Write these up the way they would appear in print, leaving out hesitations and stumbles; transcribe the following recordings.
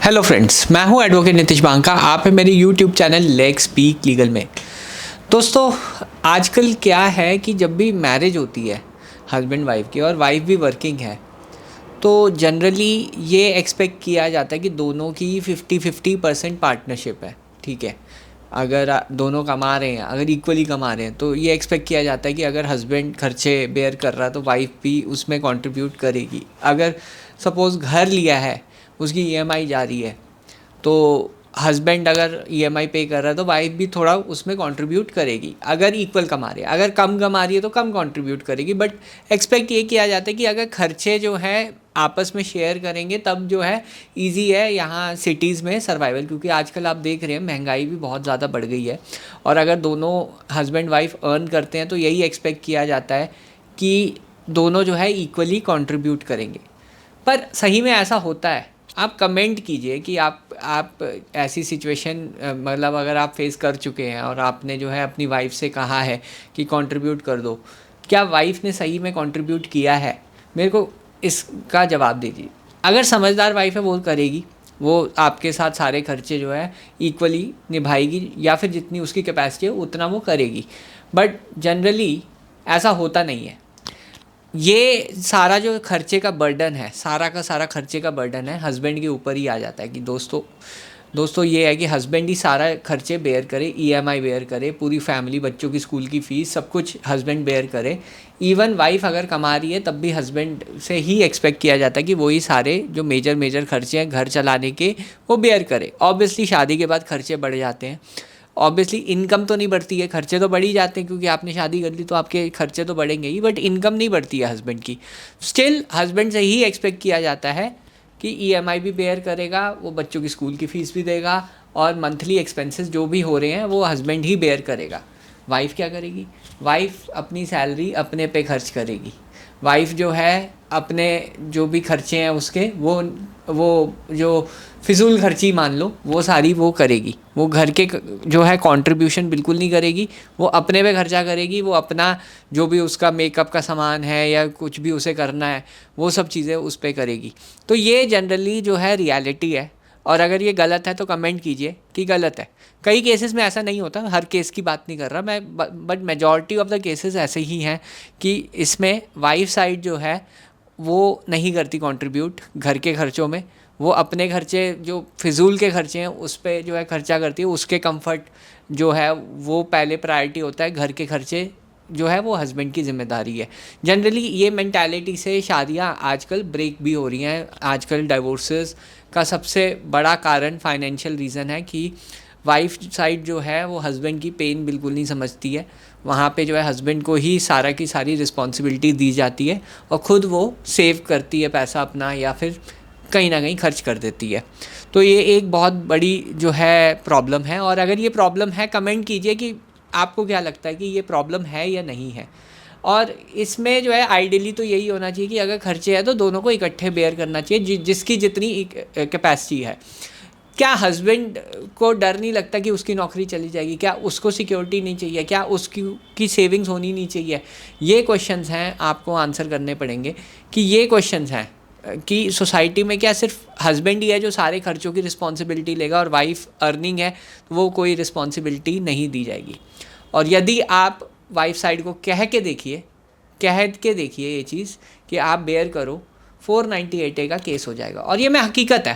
Hello friends, मैं हूं advocate Nitish Banka. आप है मेरे YouTube channel let's speak legal में। दोस्तों, आजकल क्या है कि जब भी मैरिज होती है हस्बैंड वाइफ की और वाइफ भी वर्किंग है, तो जनरली ये एक्सपेक्ट किया जाता है कि दोनों की 50-50% पार्टनरशिप है। ठीक है, अगर दोनों कमा रहे हैं, अगर इक्वली कमा रहे हैं, तो ये एक्सपेक्ट किया जाता है कि अगर हस्बैंड खर्चे बेयर कर रहा है तो वाइफ भी उसमें कंट्रीब्यूट करेगी। अगर सपोज़ घर लिया है, उसकी ईएमआई जा रही है, तो हस्बैंड अगर ईएमआई पे कर रहा है तो वाइफ भी थोड़ा उसमें कंट्रीब्यूट करेगी। अगर इक्वल कमा रही है, अगर कम कमा रही है तो कम कंट्रीब्यूट करेगी। बट एक्सपेक्ट ये किया जाता है कि अगर खर्चे जो है आपस में शेयर करेंगे तब जो है इजी है यहाँ सिटीज़ में सर्वाइवल, क्योंकि आजकल आप देख रहे हैं महंगाई भी बहुत ज़्यादा बढ़ गई है। और अगर दोनों हस्बैंड वाइफ अर्न करते हैं तो यही एक्सपेक्ट किया जाता है कि दोनों जो है इक्वली कंट्रीब्यूट करेंगे। पर सही में ऐसा होता है? आप कमेंट कीजिए कि आप ऐसी सिचुएशन मतलब अगर आप फेस कर चुके हैं और आपने जो है अपनी वाइफ से कहा है कि कंट्रीब्यूट कर दो, क्या वाइफ ने सही में कंट्रीब्यूट किया है? मेरे को इसका जवाब दीजिए। अगर समझदार वाइफ है वो करेगी, वो आपके साथ सारे खर्चे जो है इक्वली निभाएगी, या फिर जितनी उसकी कैपेसिटी है उतना वो करेगी। बट जनरली ऐसा होता नहीं है। ये सारा जो खर्चे का बर्डन है, सारा का सारा खर्चे का बर्डन है हस्बैंड के ऊपर ही आ जाता है कि दोस्तों ये है कि हस्बैंड ही सारा खर्चे बेयर करे, ईएमआई बेयर करे, पूरी फैमिली, बच्चों की स्कूल की फ़ीस, सब कुछ हस्बैंड बेयर करे। इवन वाइफ अगर कमा रही है तब भी हस्बैंड से ही एक्सपेक्ट किया जाता है कि वही सारे जो मेजर मेजर खर्चे हैं घर चलाने के वो बेयर करे। ऑब्वियसली शादी के बाद खर्चे बढ़ जाते हैं, ऑब्वियसली इनकम तो नहीं बढ़ती है, खर्चे तो बढ़ ही जाते हैं, क्योंकि आपने शादी कर ली तो आपके खर्चे तो बढ़ेंगे ही, बट इनकम नहीं बढ़ती है हस्बैंड की। स्टिल हस्बैंड से ही एक्सपेक्ट किया जाता है कि ईएमआई भी बेयर करेगा, वो बच्चों की स्कूल की फ़ीस भी देगा, और मंथली एक्सपेंसेस जो भी हो रहे हैं वो हस्बैंड ही बेयर करेगा। वाइफ क्या करेगी? वाइफ अपनी सैलरी अपने पे खर्च करेगी। वाइफ जो है अपने जो भी खर्चे हैं उसके वो जो फिजूल खर्ची मान लो वो सारी वो करेगी। वो घर के जो है कंट्रीब्यूशन बिल्कुल नहीं करेगी, वो अपने पे खर्चा करेगी। वो अपना जो भी उसका मेकअप का सामान है या कुछ भी उसे करना है वो सब चीज़ें उस पर करेगी। तो ये जनरली जो है रियलिटी है। और अगर ये गलत है तो कमेंट कीजिए कि गलत है। कई केसेस में ऐसा नहीं होता, हर केस की बात नहीं कर रहा मैं, but majority of the cases ऐसे ही हैं कि इसमें वाइफ साइड जो है वो नहीं करती कंट्रीब्यूट घर के खर्चों में। वो अपने खर्चे जो फिजूल के खर्चे हैं उस पर जो है खर्चा करती है, उसके कंफर्ट जो है वो पहले प्रायोरिटी होता है। घर के खर्चे जो है वो हस्बैंड की जिम्मेदारी है। जनरली ये मेंटालिटी से शादियां आजकल ब्रेक भी हो रही हैं। आजकल डाइवोर्सेस का सबसे बड़ा कारण फाइनेंशियल रीज़न है कि वाइफ साइड जो है वो हस्बैंड की पेन बिल्कुल नहीं समझती है। वहाँ पे जो है हस्बैंड को ही सारा की सारी रिस्पॉन्सिबिलिटी दी जाती है और ख़ुद वो सेव करती है पैसा अपना, या फिर कहीं ना कहीं खर्च कर देती है। तो ये एक बहुत बड़ी जो है प्रॉब्लम है। और अगर ये प्रॉब्लम है, कमेंट कीजिए कि आपको क्या लगता है कि ये प्रॉब्लम है या नहीं है। और इसमें जो है आइडियली तो यही होना चाहिए कि अगर खर्चे हैं तो दोनों को इकट्ठे बेयर करना चाहिए, जिसकी जितनी कैपेसिटी है। क्या हस्बैंड को डर नहीं लगता कि उसकी नौकरी चली जाएगी? क्या उसको सिक्योरिटी नहीं चाहिए? क्या उसकी सेविंग्स होनी नहीं चाहिए? ये क्वेश्चंस हैं, आपको आंसर करने पड़ेंगे कि ये क्वेश्चंस हैं कि सोसाइटी में क्या सिर्फ हस्बैंड ही है जो सारे खर्चों की रिस्पॉन्सिबिलिटी लेगा और वाइफ अर्निंग है तो वो कोई रिस्पॉन्सिबिलिटी नहीं दी जाएगी। और यदि आप वाइफ साइड को कह के देखिए ये चीज़ कि आप बेयर करो, 498A का केस हो जाएगा। और ये मैं हकीकत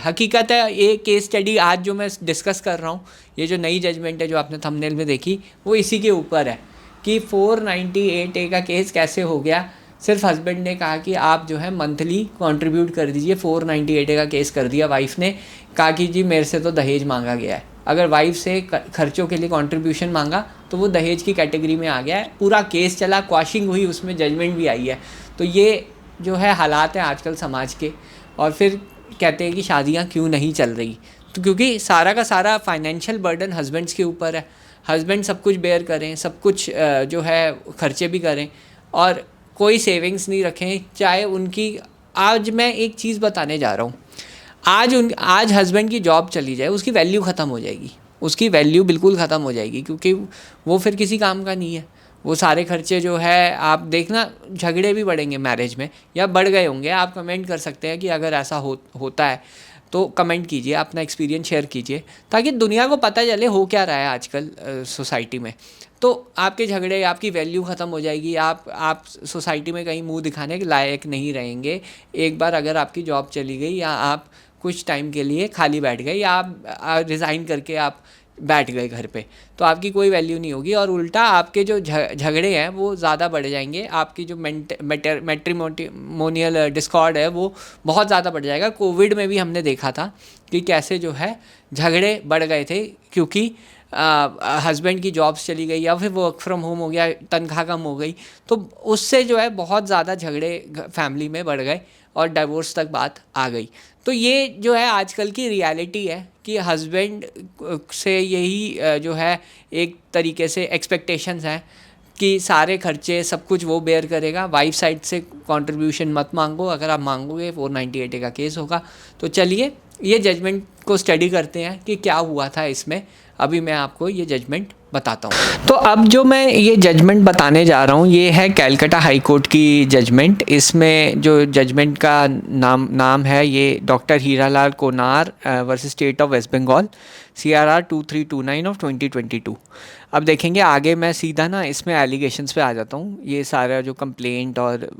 है। ये केस स्टडी आज जो मैं डिस्कस कर रहा हूँ, ये जो नई जजमेंट है जो आपने थंबनेल में देखी, वो इसी के ऊपर है कि 498A का केस कैसे हो गया। सिर्फ हस्बैंड ने कहा कि आप जो है मंथली कंट्रीब्यूट कर दीजिए, 498A का केस कर दिया। वाइफ ने कहा कि जी मेरे से तो दहेज मांगा गया है। अगर वाइफ से खर्चों के लिए कंट्रीब्यूशन मांगा तो वो दहेज की कैटेगरी में आ गया है। पूरा केस चला, क्वाशिंग हुई, उसमें जजमेंट भी आई है। तो ये जो है हालात हैं आजकल समाज के। और फिर कहते हैं कि शादियां क्यों नहीं चल रही, तो क्योंकि सारा का सारा फाइनेंशियल बर्डन हस्बैंड्स के ऊपर है। हस्बैंड सब कुछ बेयर करें, सब कुछ जो है खर्चे भी करें और कोई सेविंग्स नहीं रखें। चाहे उनकी, आज मैं एक चीज़ बताने जा रहा हूँ, आज हस्बैंड की जॉब चली जाए, उसकी वैल्यू ख़त्म हो जाएगी। उसकी वैल्यू बिल्कुल ख़त्म हो जाएगी, क्योंकि वो फिर किसी काम का नहीं है। वो सारे खर्चे जो है आप देखना, झगड़े भी बढ़ेंगे मैरिज में, या बढ़ गए होंगे। आप कमेंट कर सकते हैं कि अगर ऐसा होता है तो कमेंट कीजिए, अपना एक्सपीरियंस शेयर कीजिए, ताकि दुनिया को पता चले हो क्या रहा है आजकल सोसाइटी में। तो आपके झगड़े, आपकी वैल्यू ख़त्म हो जाएगी, आप सोसाइटी में कहीं मुंह दिखाने के लायक नहीं रहेंगे। एक बार अगर आपकी जॉब चली गई, या आप कुछ टाइम के लिए खाली बैठ गए, या आप रिज़ाइन करके आप बैठ गए घर पे, तो आपकी कोई वैल्यू नहीं होगी, और उल्टा आपके जो झगड़े हैं वो ज़्यादा बढ़ जाएंगे। आपकी जो मैट्रिमोनियल डिस्कॉर्ड है वो बहुत ज़्यादा बढ़ जाएगा। कोविड में भी हमने देखा था कि कैसे जो है झगड़े बढ़ गए थे, क्योंकि हस्बैंड की जॉब्स चली गई, या फिर वर्क फ्रॉम होम हो गया, तनख्वाह कम हो गई, तो उससे जो है बहुत ज़्यादा झगड़े फैमिली में बढ़ गए और डिवोर्स तक बात आ गई। तो ये जो है आजकल की रियलिटी है कि हस्बैंड से यही जो है एक तरीके से एक्सपेक्टेशंस हैं कि सारे खर्चे सब कुछ वो बेयर करेगा। वाइफ साइड से कंट्रीब्यूशन मत मांगो, अगर आप मांगोगे 498 का केस होगा। तो चलिए ये जजमेंट को स्टडी करते हैं कि क्या हुआ था इसमें। अभी मैं आपको ये जजमेंट बताता हूँ। तो अब जो मैं ये जजमेंट बताने जा रहा हूँ ये है कैलकाटा हाई कोर्ट की जजमेंट। इसमें जो जजमेंट का नाम है ये doctor Hiralal Konar versus state of West Bengal, CRR 2329 ऑफ 2022। अब देखेंगे आगे, मैं सीधा ना इसमें एलिगेशंस पे आ जाता हूँ। ये सारा जो कंप्लेंट और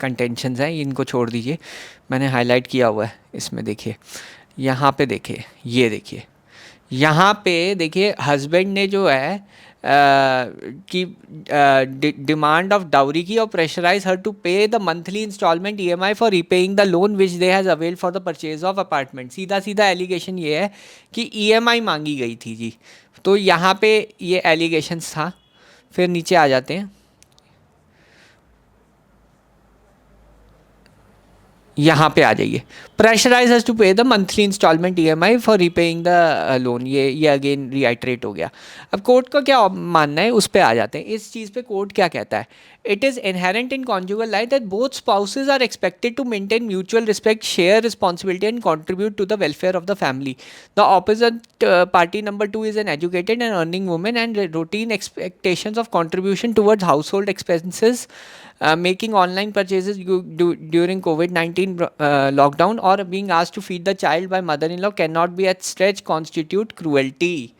कंटेंशंस हैं इनको छोड़ दीजिए, मैंने हाईलाइट किया हुआ है इसमें। देखिए यहाँ पे, देखिए ये देखिए यहाँ पे देखिए, हस्बैंड ने जो है कि डिमांड ऑफ डाउरी की और pressurise her to pay the monthly instalment EMI for repaying the loan which they has avail for the purchase of apartment. सीधा सीधा एलिगेशन ये है कि EMI मांगी गई थी जी। तो यहाँ पे ये एलिगेशंस था। फिर नीचे आ जाते हैं, यहाँ पे आ जाइए। Pressurise has to pay the monthly instalment EMI for repaying the loan. ये अगेन रिआइट्रेट हो गया। अब कोर्ट का क्या मानना है उस पे आ जाते हैं। इस चीज़ पे कोर्ट क्या कहता है? It is inherent in conjugal life that both spouses are expected to maintain mutual respect, share responsibility and contribute to the welfare of the family. The opposite party number 2 is an educated and earning woman and routine expectations of contribution towards household expenses, making online purchases during COVID-19 lockdown or being asked to feed the child by mother-in-law cannot be at stretch constitute cruelty।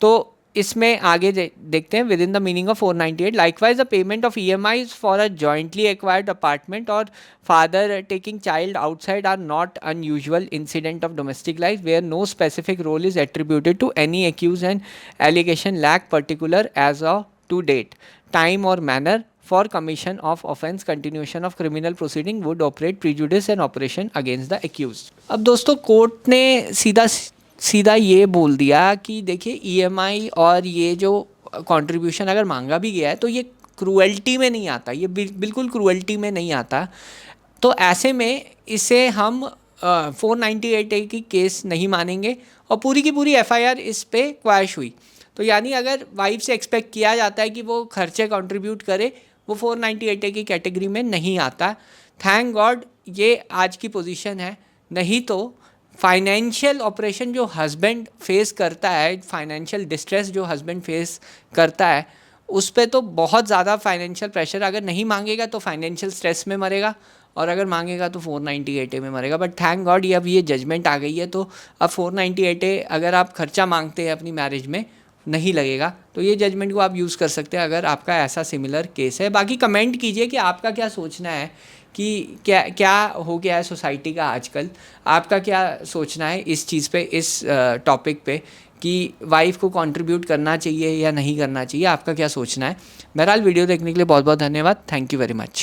तो इसमें आगे देखते हैं within the meaning of 498। Likewise the payment of EMIs for a jointly acquired apartment और father taking child outside are not unusual incident of domestic life where no specific role is attributed to any accused and allegation lack particular as of to date time और manner for commission of offence continuation of criminal proceeding would operate prejudice and operation against the accused. अब दोस्तों court ने सीधा ये बोल दिया कि देखिए EMI और ये जो कंट्रीब्यूशन अगर मांगा भी गया है तो ये क्रूएल्टी में नहीं आता, ये बिल्कुल क्रूएल्टी में नहीं आता। तो ऐसे में इसे हम 498A की केस नहीं मानेंगे और पूरी की पूरी FIR इस पे क्वैश हुई। तो यानी अगर वाइफ से एक्सपेक्ट किया जाता है कि वो खर्चे कंट्रीब्यूट करे, वो 498A की कैटेगरी में नहीं आता। थैंक गॉड ये आज की पोजीशन है, नहीं तो फाइनेंशियल ऑपरेशन जो हस्बैंड फेस करता है, फाइनेंशियल डिस्ट्रेस जो हस्बैंड फेस करता है, उस पे तो बहुत ज़्यादा फाइनेंशियल प्रेशर। अगर नहीं मांगेगा तो फाइनेंशियल स्ट्रेस में मरेगा, और अगर मांगेगा तो 498A में मरेगा। बट थैंक गॉड ये अब ये जजमेंट आ गई है, तो अब 498A अगर आप खर्चा मांगते हैं अपनी मैरिज में नहीं लगेगा। तो ये जजमेंट को आप यूज़ कर सकते हैं अगर आपका ऐसा सिमिलर केस है। बाकी कमेंट कीजिए कि आपका क्या सोचना है कि क्या हो गया है सोसाइटी का आजकल। आपका क्या सोचना है इस चीज़ पे, इस टॉपिक पे, कि वाइफ को कंट्रीब्यूट करना चाहिए या नहीं करना चाहिए। आपका क्या सोचना है? बहरहाल वीडियो देखने के लिए बहुत बहुत धन्यवाद। Thank you very much.